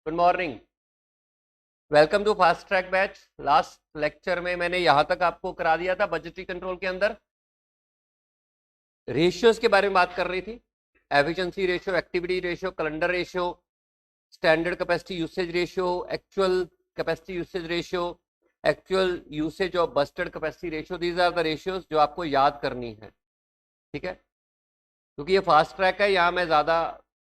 Good morning. Welcome to fast track batch. Last lecture में मैंने यहां तक आपको करा दिया था बजटरी कंट्रोल के अंदर रेशियोज के बारे में बात कर रही थी। Efficiency ratio, activity ratio, calendar ratio, standard capacity usage ratio, actual capacity usage ratio, actual usage of busted capacity ratio. These are the ratios जो आपको याद करनी है, ठीक है। क्योंकि ये फास्ट ट्रैक है, यहाँ मैं ज्यादा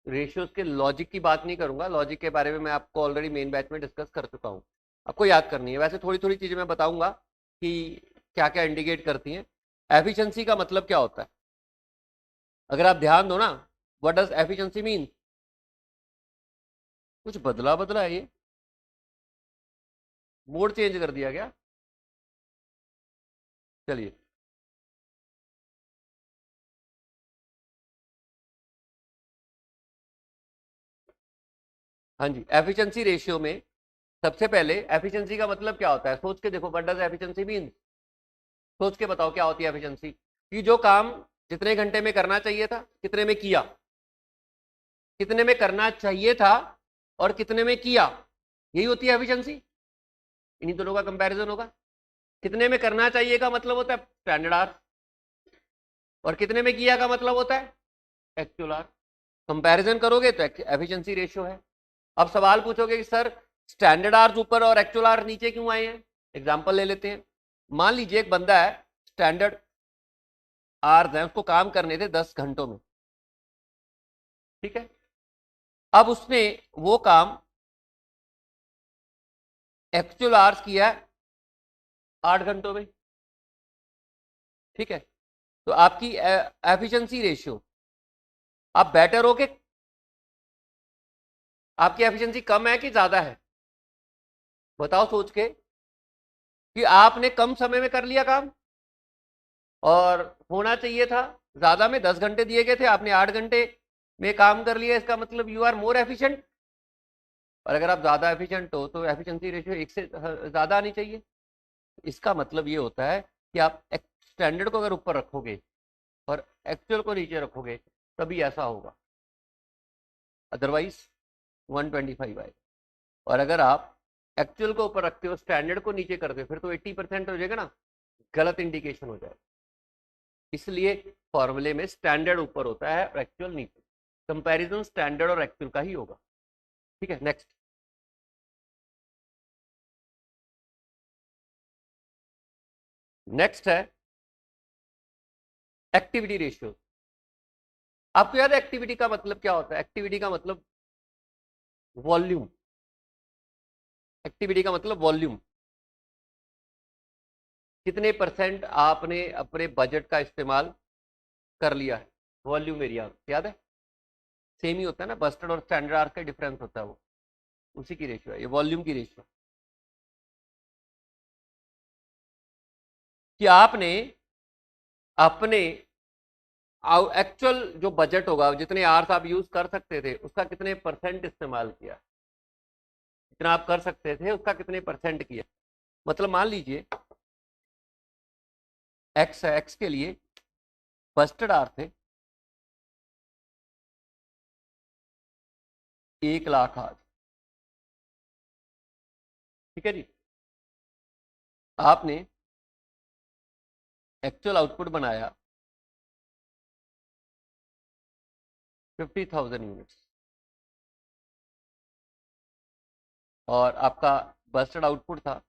रेशियोज के लॉजिक की बात नहीं करूंगा। लॉजिक के बारे में मैं आपको ऑलरेडी मेन बैच में डिस्कस कर चुका हूँ, आपको याद करनी है। वैसे थोड़ी थोड़ी चीजें मैं बताऊंगा कि क्या क्या इंडिकेट करती हैं। एफिशिएंसी का मतलब क्या होता है, अगर आप ध्यान दो ना, व्हाट डज एफिशिएंसी मीन। कुछ बदला बदला है, ये मोड चेंज कर दिया गया। चलिए, हाँ जी। एफिशिएंसी रेशियो में सबसे पहले एफिशिएंसी का मतलब क्या होता है, सोच के देखो। व्हाट डज एफिशिएंसी मीन, सोच के बताओ क्या होती है एफिशिएंसी। कि जो काम जितने घंटे में करना चाहिए था कितने में किया, कितने में करना चाहिए था और कितने में किया, यही होती है एफिशिएंसी। इन्हीं दोनों का कंपैरिजन होगा। कितने में करना चाहिए का मतलब होता है स्टैंडर्ड आवर, और कितने में किया का मतलब होता है एक्चुअल आवर। कंपैरिजन करोगे तो एफिशिएंसी रेशियो है। अब सवाल पूछोगे कि सर स्टैंडर्ड आवर्स ऊपर और एक्चुअल आवर नीचे क्यों आए हैं। एग्जांपल ले लेते हैं। मान लीजिए एक बंदा है, स्टैंडर्ड आवर्स है, उसको काम करने थे 10 घंटों में, ठीक है। अब उसने वो काम एक्चुअल आवर्स किया है 8 घंटों में, ठीक है। तो आपकी एफिशिएंसी रेशियो, आप बेटर हो कि आपकी एफिशिएंसी कम है कि ज्यादा है, बताओ सोच के। कि आपने कम समय में कर लिया काम, और होना चाहिए था ज्यादा में, 10 घंटे दिए गए थे, आपने 8 घंटे में काम कर लिया, इसका मतलब यू आर मोर एफिशिएंट। और अगर आप ज्यादा एफिशिएंट हो तो एफिशिएंसी रेशियो 1 से ज्यादा आनी चाहिए। इसका मतलब ये होता है कि आप स्टैंडर्ड को अगर ऊपर रखोगे और एक्चुअल को नीचे रखोगे तभी ऐसा होगा, अदरवाइज 125 आएगा। और अगर आप एक्चुअल को ऊपर रखते हो स्टैंडर्ड को नीचे करते हो फिर तो 80% हो जाएगा ना, गलत इंडिकेशन हो जाएगा। इसलिए फॉर्मूले में स्टैंडर्ड ऊपर होता है और एक्चुअल नीचे। कंपैरिजन स्टैंडर्ड और एक्चुअल का ही होगा, ठीक है। नेक्स्ट, नेक्स्ट है एक्टिविटी रेशियो। आपको याद है एक्टिविटी का मतलब क्या होता है। एक्टिविटी का मतलब वॉल्यूम। एक्टिविटी का मतलब वॉल्यूम, कितने परसेंट आपने अपने बजट का इस्तेमाल कर लिया है, वॉल्यूम एरिया। याद है, सेम ही होता है ना, बस्टर्ड और स्टैंडर्ड आर का डिफरेंस होता है, वो उसी की रेशियो है, ये वॉल्यूम की रेशियो। कि आपने अपने एक्चुअल जो बजट होगा, जितने आवर्स आप यूज कर सकते थे उसका कितने परसेंट इस्तेमाल किया, जितना आप कर सकते थे उसका कितने परसेंट किया। मतलब मान लीजिए एक्स है, एक्स के लिए बस्टर्ड आवर थे 1 लाख आज, ठीक है जी। आपने एक्चुअल आउटपुट बनाया 50,000 यूनिट्स, और आपका बस्टर्ड आउटपुट था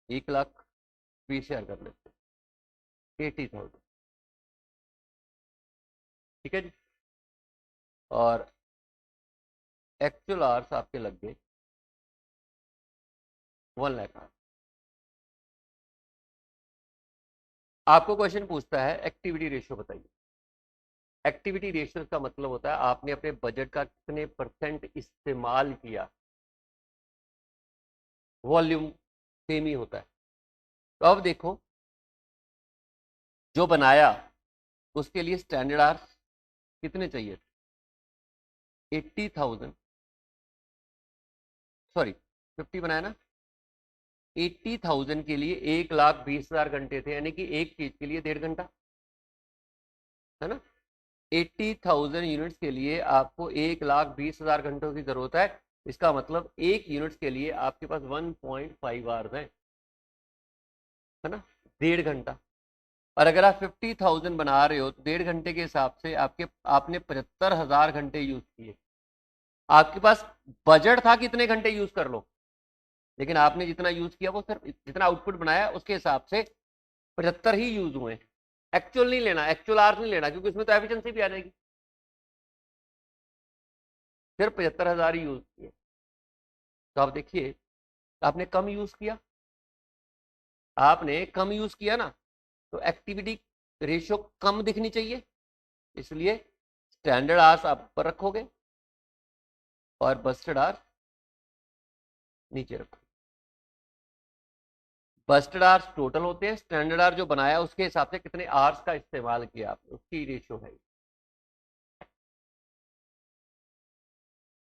1 लाख 20,000 कर लेते, 80,000, ठीक है जी। और एक्चुअल आवर्स आपके लग गए 1 लाख आवर्स। आपको क्वेश्चन पूछता है एक्टिविटी रेशियो बताइए। एक्टिविटी रेशियो का मतलब होता है आपने अपने बजट का कितने परसेंट इस्तेमाल किया, वॉल्यूम सेम ही होता है। तो अब देखो, जो बनाया उसके लिए स्टैंडर्ड आवर्स कितने चाहिए थे, 80,000, सॉरी 50 बनाया ना, 80,000 के लिए 1,20,000 घंटे थे, यानी कि एक चीज के लिए 1.5 घंटा, है ना। 80,000 यूनिट्स के लिए आपको 1,20,000 घंटों की जरूरत है। इसका मतलब एक यूनिट्स के लिए आपके पास 1.5 आवर्स है ना, 1.5 घंटा। और अगर आप 50,000 बना रहे हो तो 1.5 घंटे के हिसाब से आपने 75,000 घंटे यूज किए। आपके पास बजट था कितने घंटे यूज कर लो, लेकिन आपने जितना यूज किया वो सिर्फ जितना आउटपुट बनाया उसके हिसाब से 75 ही यूज हुए। एक्चुअल नहीं लेना, एक्चुअल आवर्स नहीं लेना, क्योंकि उसमें तो एफिशिएंसी भी आ जाएगी। सिर्फ 75,000 ही यूज किए, तो आप देखिए आपने कम यूज किया, आपने कम यूज किया ना, तो एक्टिविटी रेशियो कम दिखनी चाहिए, इसलिए स्टैंडर्ड आवर्स आप ऊपर रखोगे और बस्टेड आवर्स नीचे रखो। बस्टेड आवर्स टोटल होते हैं, स्टैंडर्ड आवर जो बनाया उसके हिसाब से कितने आवर्स का इस्तेमाल किया आपने, उसकी रेशियो है।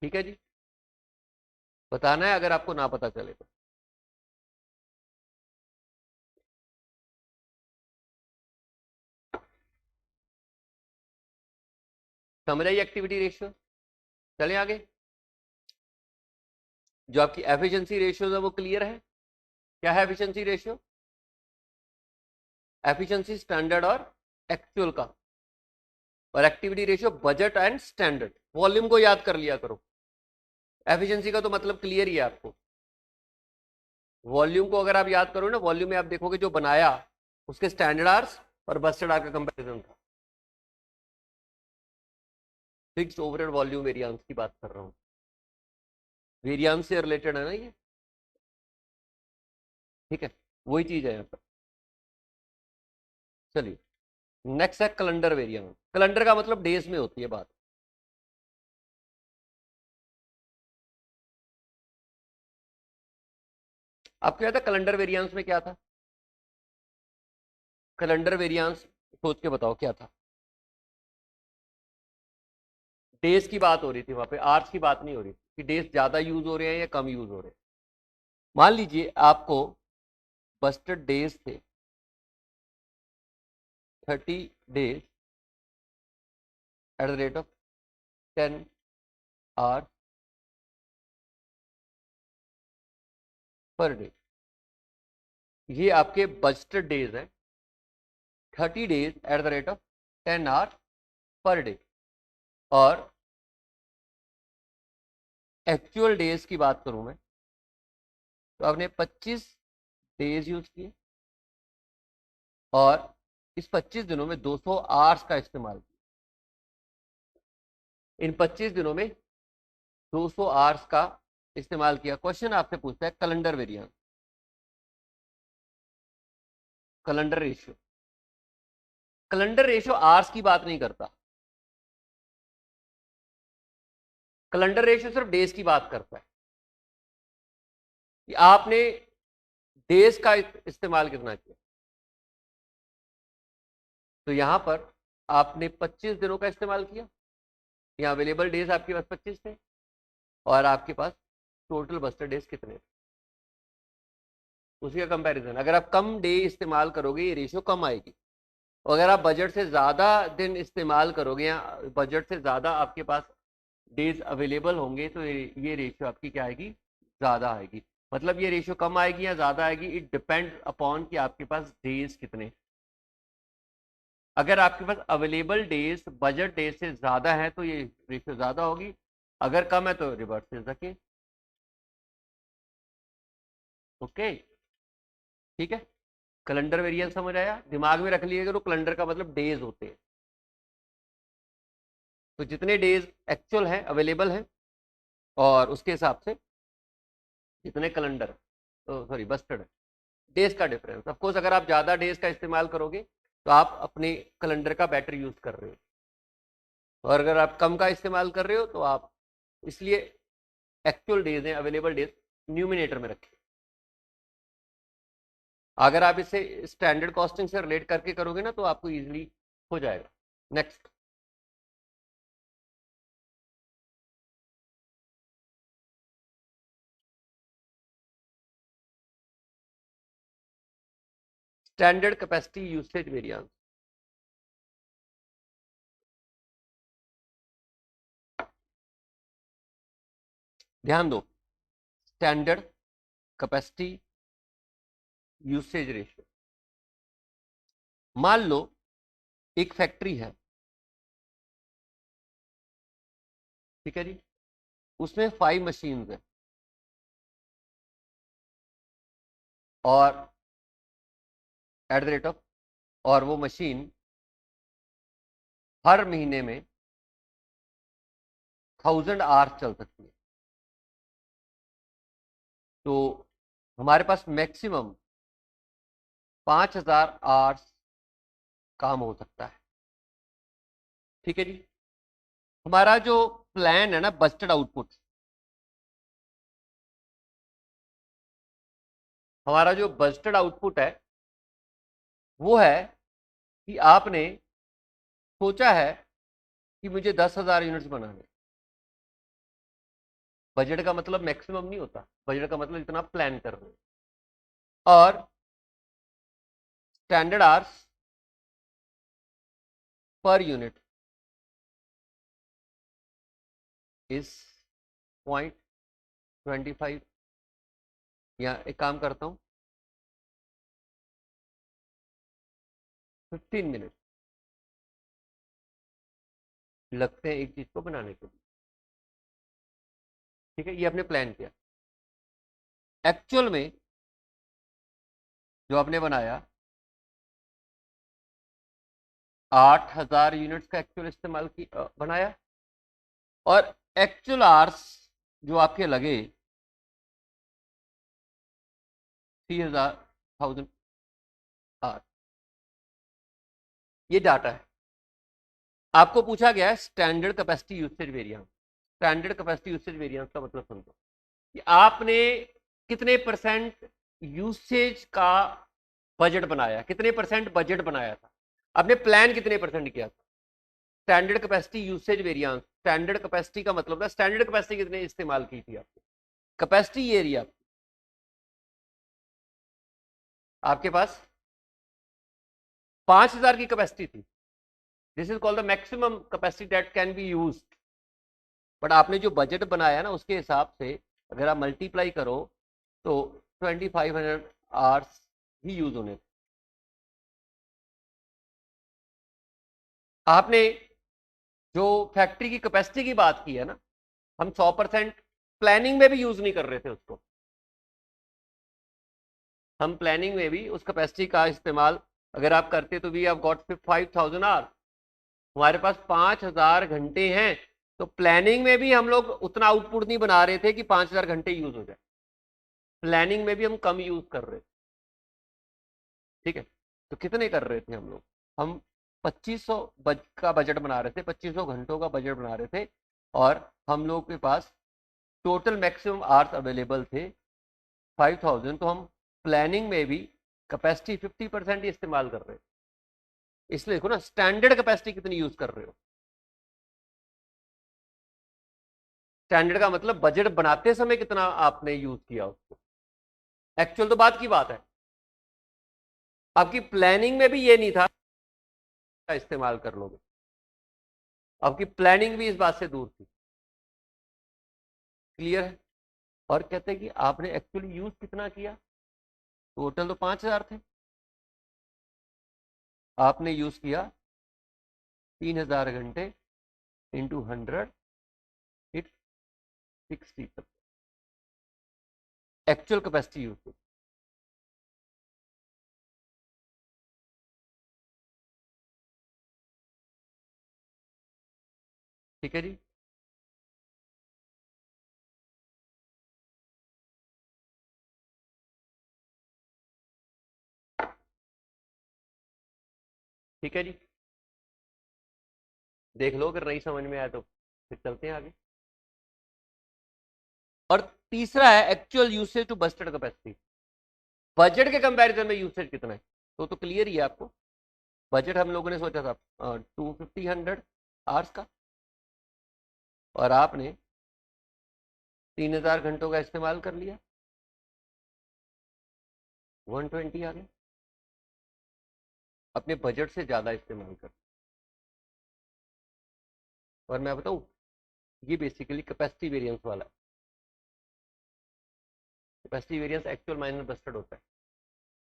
ठीक है जी, बताना है अगर आपको ना पता चले तो। समझ आई एक्टिविटी रेशियो। चलें आगे। जो आपकी एफिशिएंसी रेशियो है वो क्लियर है। क्या है एफिशिएंसी रेशियो? एफिशिएंसी स्टैंडर्ड और एक्चुअल का, और activity ratio budget and standard. Volume को याद कर लिया करो। एफिशिएंसी का तो मतलब क्लियर ही है आपको। वॉल्यूम को अगर आप याद करो ना, वॉल्यूम में आप देखोगे जो बनाया उसके स्टैंडर्ड आवर्स और बस्टेड आवर का कंपैरिजन था। फिक्स्ड ओवरहेड वॉल्यूम वेरिएंस की बात कर रहा हूं, वेरिएंस से रिलेटेड है ना ये। ठीक है, वही चीज है यहाँ पर। चलिए नेक्स्ट है कैलेंडर वेरिएंस। कैलेंडर का मतलब डेज में होती है बात। आपको याद है कैलेंडर वेरिएंस में क्या था? कैलेंडर वेरिएंस सोच के बताओ क्या था। डेज की बात हो रही थी वहां पे, आवर्स की बात नहीं हो रही थी कि डेज ज्यादा यूज हो रहे हैं या कम यूज हो रहे हैं। मान लीजिए आपको बस्टेड डेज थे 30 days at the rate of 10 hours per day. ये आपके बस्टेड डेज हैं, 30 days at the rate of 10 hours per day. और एक्चुअल डेज की बात करूं मैं, तो आपने 25 डेज यूज किए और इस 25 दिनों में 200 आवर्स का इस्तेमाल किया। इन 25 दिनों में 200 आवर्स का इस्तेमाल किया। क्वेश्चन आपसे पूछता है calendar variance, calendar ratio. Calendar ratio hours की बात नहीं करता, कैलेंडर रेशियो सिर्फ डेज की बात करता है कि आपने डेज का इस्तेमाल कितना किया। तो यहां पर आपने 25 दिनों का इस्तेमाल किया, यहाँ अवेलेबल डेज आपके पास 25 थे, और आपके पास टोटल बस्टर डेज कितने थे, उसी का कंपैरिजन। अगर आप कम डे इस्तेमाल करोगे ये रेशियो कम आएगी, और अगर आप बजट से ज़्यादा दिन इस्तेमाल करोगे या बजट से ज़्यादा आपके पास डेज अवेलेबल होंगे तो ये रेशियो आपकी क्या आएगी, ज़्यादा आएगी। मतलब ये रेशियो कम आएगी या ज़्यादा आएगी, इट डिपेंड अपॉन कि आपके पास डेज कितने। अगर आपके पास अवेलेबल डेज बजट डेज से ज़्यादा है तो ये रेशियो ज़्यादा होगी, अगर कम है तो reverse is the case. Okay, ठीक है। कैलेंडर वेरिएंस समझ आया, दिमाग में रख लिएगा तो कैलेंडर का मतलब डेज होते हैं। तो जितने डेज एक्चुअल हैं अवेलेबल हैं और उसके हिसाब से जितने कैलेंडर सॉरी बस्टर्ड है, डेज का डिफरेंस। ऑफ कोर्स अगर आप ज़्यादा डेज का इस्तेमाल करोगे तो आप अपने कैलेंडर का बेटर यूज कर रहे हो, और अगर आप कम का इस्तेमाल कर रहे हो तो आप, इसलिए एक्चुअल डेज हैं अवेलेबल डेज न्यूमिनेटर में रखें। अगर आप इसे स्टैंडर्ड कॉस्टिंग से रिलेट करके करोगे ना तो आपको इजीली हो जाएगा। Next. Standard capacity usage variance. ध्यान दो, स्टैंडर्ड कैपेसिटी यूसेज रेशियो। मान लो एक फैक्ट्री है, ठीक है जी, उसमें 5 मशीन है और एट द रेट ऑफ, और वो मशीन हर महीने में 1000 आवर्स चल सकती है। तो हमारे पास मैक्सिमम 5000 आवर्स काम हो सकता है, ठीक है जी। हमारा जो प्लान है ना, बजटेड आउटपुट, हमारा जो बजटेड आउटपुट है वो है कि आपने सोचा है कि मुझे 10,000 यूनिट्स बनाने। बजट का मतलब मैक्सिमम नहीं होता, बजट का मतलब इतना प्लान कर रहे हैं। और standard hours per unit is 0.25, या एक काम करता हूं, 15 मिनट लगते हैं एक चीज को बनाने के लिए, ठीक है। ये आपने प्लान किया। एक्चुअल में जो आपने बनाया 8000 यूनिट्स का एक्चुअल इस्तेमाल की बनाया, और एक्चुअल आवर्स जो आपके लगे 3000 आवर्स। ये डाटा है। आपको पूछा गया है standard capacity usage variance. Standard capacity usage variance का मतलब समझो कि आपने कितने परसेंट यूसेज का बजट बनाया, कितने परसेंट बजट बनाया था, आपने प्लान कितने परसेंट किया था। Standard capacity usage variance, standard capacity का मतलब था स्टैंडर्ड कैपेसिटी कितने इस्तेमाल की थी आपने, कैपेसिटी ये एरिया आपके पास 5000 की कैपेसिटी थी। This is called the maximum capacity that can be used. But आपने जो बजट बनाया ना, उसके हिसाब से अगर आप मल्टीप्लाई करो तो 2500 आवर्स ही यूज होने थे। आपने जो फैक्ट्री की कैपेसिटी की बात की है ना, हम 100% प्लानिंग में भी यूज नहीं कर रहे थे उसको। हम प्लानिंग में भी उस कैपेसिटी का इस्तेमाल अगर आप करते तो वी हैव गॉट 5000 आवर्स, हमारे पास 5000 घंटे हैं। तो प्लानिंग में भी हम लोग उतना आउटपुट नहीं बना रहे थे कि 5000 घंटे यूज हो जाए, प्लानिंग में भी हम कम यूज कर रहे थे, ठीक है। तो कितने कर रहे थे हम लोग, हम 2500 का बजट बना रहे थे, 2500 घंटों का बजट बना रहे थे, और हम लोग के पास टोटल मैक्सिमम आवर्स अवेलेबल थे 5000। तो हम प्लानिंग में भी कैपेसिटी 50% ही इस्तेमाल कर रहे हैं। इसलिए देखो ना, स्टैंडर्ड कैपेसिटी कितनी यूज कर रहे हो। स्टैंडर्ड का मतलब बजट बनाते समय कितना आपने यूज किया उसको। एक्चुअल तो बात की बात है, आपकी प्लानिंग में भी ये नहीं था इस्तेमाल कर लोगे, आपकी प्लानिंग भी इस बात से दूर थी। क्लियर है। और कहते हैं कि आपने एक्चुअली यूज कितना किया, टोटल तो 5000 थे, आपने यूज किया 3000 घंटे into 100, it's 60 actual capacity use. ठीक है जी। ठीक है जी, देख लो अगर नहीं समझ में आया तो फिर चलते हैं आगे। और तीसरा है actual usage to Busted capacity. Budget के कंपैरिजन में यूसेज कितना है, तो क्लियर ही है आपको। बजट हम लोगों ने सोचा था 250 आवर्स का, और आपने 3000 घंटों का इस्तेमाल कर लिया, 120 आ गया। अपने बजट से ज़्यादा इस्तेमाल कर। और मैं बताऊं, ये बेसिकली कैपेसिटी वेरिएंस वाला है। Capacity variance actual minus busted होता है,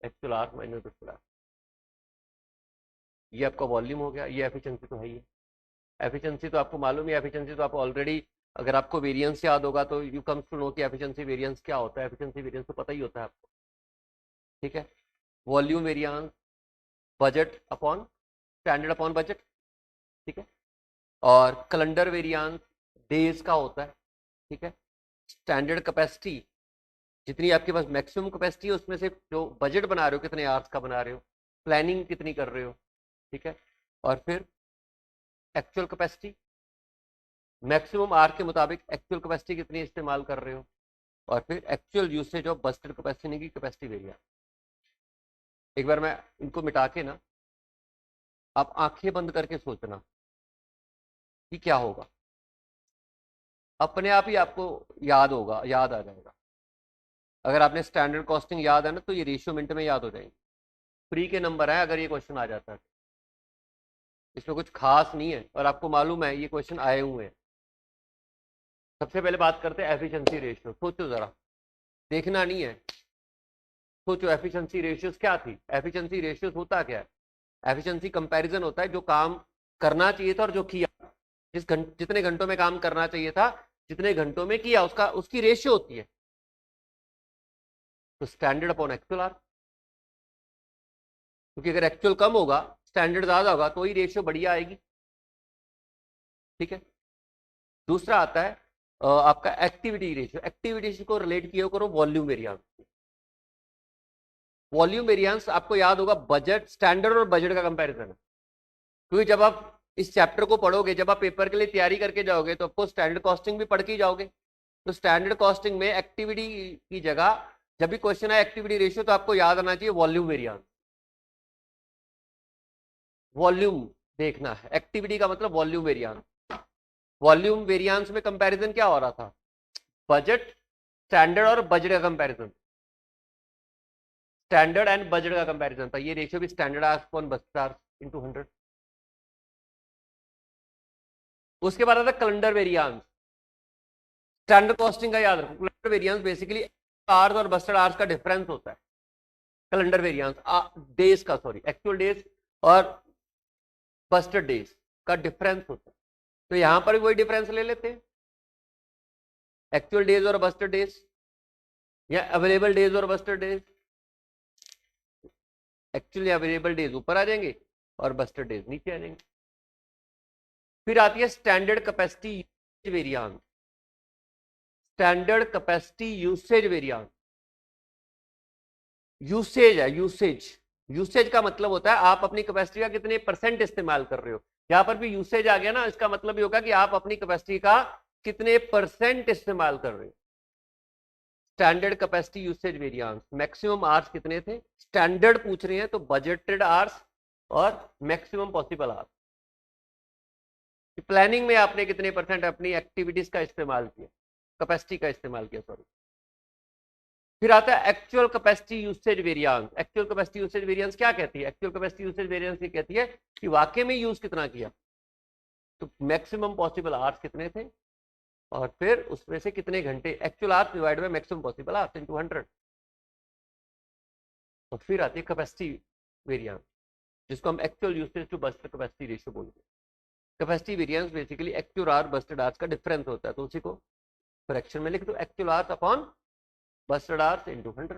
actual R minus busted R. ये आपका वॉल्यूम हो गया, ये एफिशिएंसी तो है ही है। एफिशिएंसी तो आपको मालूम है, एफिशिएंसी तो आप ऑलरेडी, अगर आपको वेरिएंस याद होगा तो यू कम्स टू नो कि एफिशिएंसी वेरिएंस क्या होता है। एफिशिएंसी वेरिएंस तो पता ही होता है आपको, ठीक है। Volume variance budget upon standard upon budget, ठीक है। और कैलेंडर वेरिएंस डेज का होता है, ठीक है। स्टैंडर्ड कैपेसिटी, जितनी आपके पास मैक्सिमम कैपेसिटी है उसमें से जो बजट बना रहे हो कितने आवर्स का बना रहे हो, प्लानिंग कितनी कर रहे हो, ठीक है। और फिर एक्चुअल कैपेसिटी, मैक्सिमम आर के मुताबिक एक्चुअल कैपेसिटी कितनी इस्तेमाल कर रहे हो। और फिर actual usage of busted capacity की कैपेसिटी वेरिएंस। एक बार मैं इनको मिटा के ना, आप आंखें बंद करके सोचना कि क्या होगा, अपने आप ही आपको याद होगा, याद आ जाएगा। अगर आपने स्टैंडर्ड कॉस्टिंग याद है ना तो ये रेशियो मिनट में याद हो जाएंगे। फ्री के नंबर है अगर ये क्वेश्चन आ जाता है, इसमें कुछ खास नहीं है और आपको मालूम है ये क्वेश्चन आए हुए हैं। सबसे पहले बात करते हैं एफिशिएंसी रेशियो। सोचो जरा, देखना नहीं है, सोचो एफिशिएंसी रेशियोज क्या थी। एफिशिएंसी रेशियोज होता क्या है? एफिशिएंसी कंपैरिजन होता है जो काम करना चाहिए था और जो किया, जितने घंटों में काम करना चाहिए था, जितने घंटों में किया, उसका उसकी रेशियो होती है। तो स्टैंडर्ड अपॉन एक्चुअल आर, क्योंकि अगर एक्चुअल कम होगा स्टैंडर्ड ज्यादा होगा तो ही रेशियो बढ़िया आएगी, ठीक है। दूसरा आता है आपका एक्टिविटी रेशियो। एक्टिविटी रेशियो को रिलेट किया करो वॉल्यूम वेरिएंस। वॉल्यूम वेरिएंस आपको याद होगा बजट, स्टैंडर्ड और बजट का कंपैरिजन है। क्योंकि जब आप इस चैप्टर को पढ़ोगे, जब आप पेपर के लिए तैयारी करके जाओगे तो आपको स्टैंडर्ड कॉस्टिंग भी पढ़ के ही जाओगे। तो स्टैंडर्ड कॉस्टिंग में एक्टिविटी की जगह जब भी क्वेश्चन है एक्टिविटी रेशियो तो आपको याद आना चाहिए वॉल्यूम वेरिएंस। वॉल्यूम देखना है, एक्टिविटी का मतलब वॉल्यूम वेरिएंस। वॉल्यूम वेरिएंस में कंपैरिजन क्या हो रहा था? बजट, स्टैंडर्ड और बजट का कंपैरिजन, स्टैंडर्ड एंड बजट का कंपैरिजन था। ये रेशियो भी standard hours upon budget hours into 100। उसके बाद आता कैलेंडर वेरिएंस। स्टैंडर्ड कॉस्टिंग का याद रखो, कैलेंडर वेरिएंस बेसिकली आवर्स और बस्टेड आवर्स का डिफरेंस होता है। कैलेंडर वेरिएंस डेज का, सॉरी एक्चुअल डेज और बस्टेड डेज का डिफरेंस होता है। तो यहां पर भी वही डिफरेंस ले लेते हैं, एक्चुअल डेज और बस्टेड डेज, या अवेलेबल डेज और Busted days. Actually available days ऊपर आ जाएंगे और बस्टेड डेज नीचे आ जाएंगे। फिर आती है standard capacity variance. Standard capacity usage variance. Usage है, यूसेज। यूसेज का मतलब होता है आप अपनी कैपेसिटी का कितने परसेंट इस्तेमाल कर रहे हो। यहां पर भी यूसेज आ गया ना, इसका मतलब ये होगा कि आप अपनी कैपेसिटी का कितने परसेंट इस्तेमाल कर रहे हो। Standard capacity usage variance, maximum hours कितने थे, स्टैंडर्ड पूछ रहे हैं तो बजटेड आवर्स और मैक्सिमम पॉसिबल आवर्स। प्लानिंग में आपने कितने परसेंट अपनी एक्टिविटीज का इस्तेमाल किया, कैपेसिटी का इस्तेमाल किया, सॉरी। फिर आता है actual capacity usage variance. Actual capacity usage variance क्या कहती है? एक्चुअल कैपेसिटी यूसेज वेरिएंस ये कहती है कि वाकई में यूज कितना किया, तो मैक्सिमम पॉसिबल आवर्स कितने थे और फिर उसमें से कितने घंटे, actual hours divide by maximum possible hours into 100। और फिर आती है कैपेसिटी वेरिएंस, जिसको हम actual usage to Busted capacity ratio बोलते हैं। Capacity variance basically actual hour busted hours का डिफरेंस होता है, तो उसी को फ्रैक्शन में लिख दो, actual hours upon busted hours into 100.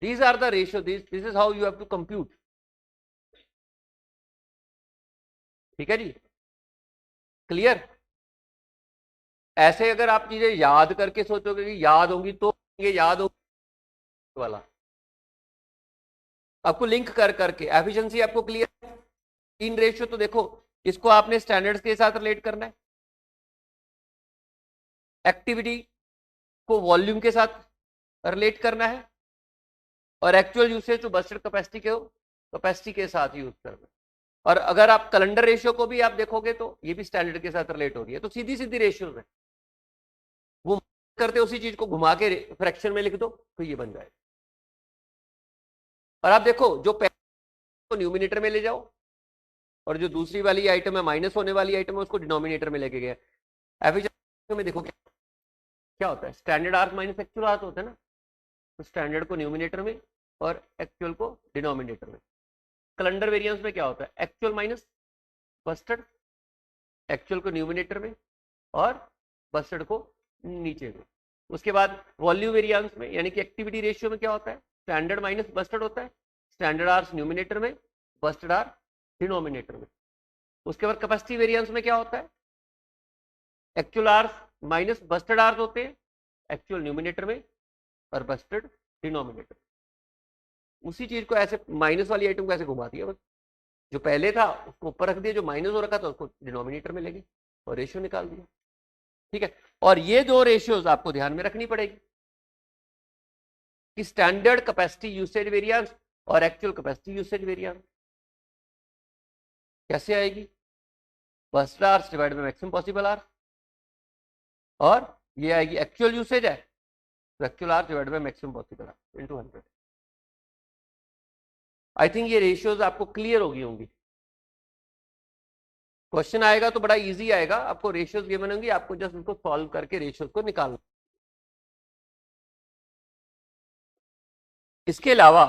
These are the ratio. This is how you have to compute. ठीक है जी, क्लियर? ऐसे अगर आप चीजें याद करके सोचोगे कि याद होंगी तो ये याद होगी वाला, आपको लिंक कर करके एफिशिएंसी आपको क्लियर। तीन रेशियो तो देखो, इसको आपने स्टैंडर्ड्स के साथ रिलेट करना है, एक्टिविटी को वॉल्यूम के साथ रिलेट करना है और actual usage to Busted capacity के साथ यूज करना है। और अगर आप कैलेंडर रेशियो को भी आप देखोगे तो ये भी स्टैंडर्ड के साथ रिलेट हो रही है। तो सीधी सीधी रेशियोज है, वो करते उसी चीज को घुमा के फ्रैक्शन में लिख दो तो ये बन जाए। और आप देखो जो को न्यूमिनेटर में ले जाओ, और जो दूसरी वाली आइटम है माइनस होने वाली आइटम है उसको डिनोमिनेटर में लेके गए। एफिशिएंसी में देखो क्या होता है, standard arc minus actual arc होता है ना, तो स्टैंडर्ड को न्यूमिनेटर में और एक्चुअल को डिनोमिनेटर में। कैलेंडर वेरिएंस में क्या होता है, एक्चुअल माइनस बस्टर्ड, एक्चुअल को न्यूमिनेटर में और बस्टर्ड को नीचे में। उसके बाद वॉल्यूम वेरिएंस में यानी कि एक्टिविटी रेशियो में क्या होता है, स्टैंडर्ड माइनस बस्टर्ड होता है, स्टैंडर्ड आर्स न्यूमिनेटर में, बस्टर्ड आर डिनोमिनेटर में। उसके बाद कैपेसिटी वेरिएंस में क्या होता है, actual hours minus budgeted hours होते हैं, एक्चुअल न्यूमिनेटर में और बस्टर्ड डिनोमिनेटर। उसी चीज को ऐसे माइनस वाली आइटम को ऐसे घुमा दिया, बस जो पहले था उसको ऊपर रख दिया, जो माइनस हो रखा था उसको डिनोमिनेटर में ले गए और रेशियो निकाल दिया। ठीक है, और ये दो रेशियोज आपको ध्यान में रखनी पड़ेगी कि स्टैंडर्ड कैपेसिटी यूसेज वेरिएंस और एक्चुअल कैपेसिटी यूसेज वेरिएंस कैसे आएगी, bustard hours divide by maximum possible hours, और ये आएगी एक्चुअल यूसेज है तो actual hours divide by maximum possible hours into 100। I think ये रेशियोज आपको क्लियर होगी होंगी। क्वेश्चन आएगा तो बड़ा इजी आएगा, आपको रेशियोज गिवन होंगी, आपको जस्ट उसको सॉल्व करके रेशियोज को निकालना। इसके अलावा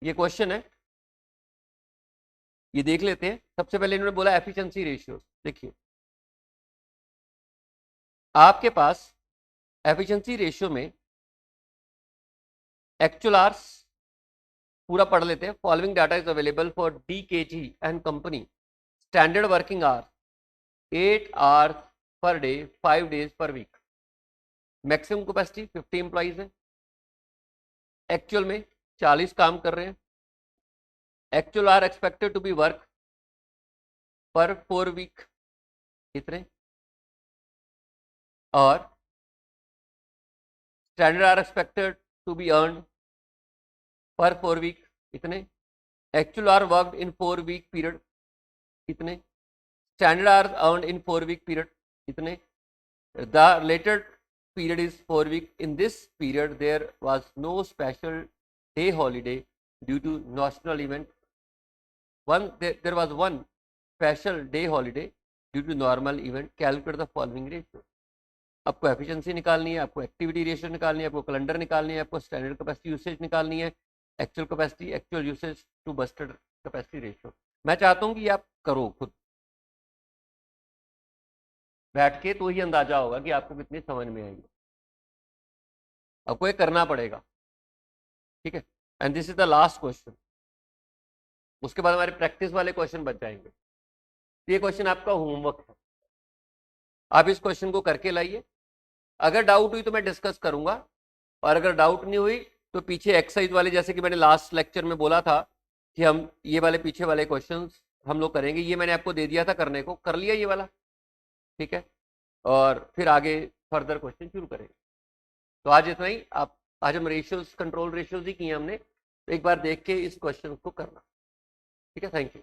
ये क्वेश्चन है, ये देख लेते हैं। सबसे पहले इन्होंने बोला एफिशिएंसी रेशियोज। देखिए आपके पास एफिशिएंसी रेशियो में एक्चुअल आवर्स पूरा पढ़ लेते हैं। Following data is available for DKG and company, standard working hours 8 hours per day 5 days per week, maximum capacity 50 employees है, एक्चुअल में 40 काम कर रहे हैं, actual hours expected to be work per 4 week इतने, और standard hours expected to be earned per 4 week इतने, actual hours worked इन 4 week period इतने, standard hours earned in 4 week period इतने, the related period is 4 weeks. In this period there was no special day holiday due to national event. There was one special day holiday due to normal event. Calculate the following ratio. आपको efficiency निकालनी है, आपको activity ratio निकालनी है, आपको calendar निकालनी है, आपको स्टैंडर्ड कैपेसिटी यूसेज निकालनी है, actual capacity, actual usage to budgeted capacity ratio. मैं चाहता हूं कि आप करो खुद बैठ के, तो ही अंदाजा होगा कि आपको कितनी समझ में आएगी। आपको ये करना पड़ेगा, ठीक है। And this is the last question, उसके बाद हमारे प्रैक्टिस वाले क्वेश्चन बच जाएंगे। ये क्वेश्चन आपका होमवर्क है, आप इस क्वेश्चन को करके लाइए। अगर डाउट हुई तो मैं डिस्कस करूंगा, और अगर डाउट नहीं हुई तो पीछे एक्सरसाइज वाले, जैसे कि मैंने लास्ट लेक्चर में बोला था कि हम ये वाले पीछे वाले क्वेश्चंस हम लोग करेंगे, ये मैंने आपको दे दिया था करने को, कर लिया ये वाला, ठीक है। और फिर आगे फर्दर क्वेश्चन शुरू करेंगे। तो आज इतना ही। आप आज हम रेशियोज, कंट्रोल रेशियोज ही किए हमने, तो एक बार देख के इस क्वेश्चन को करना, ठीक है। Thank you.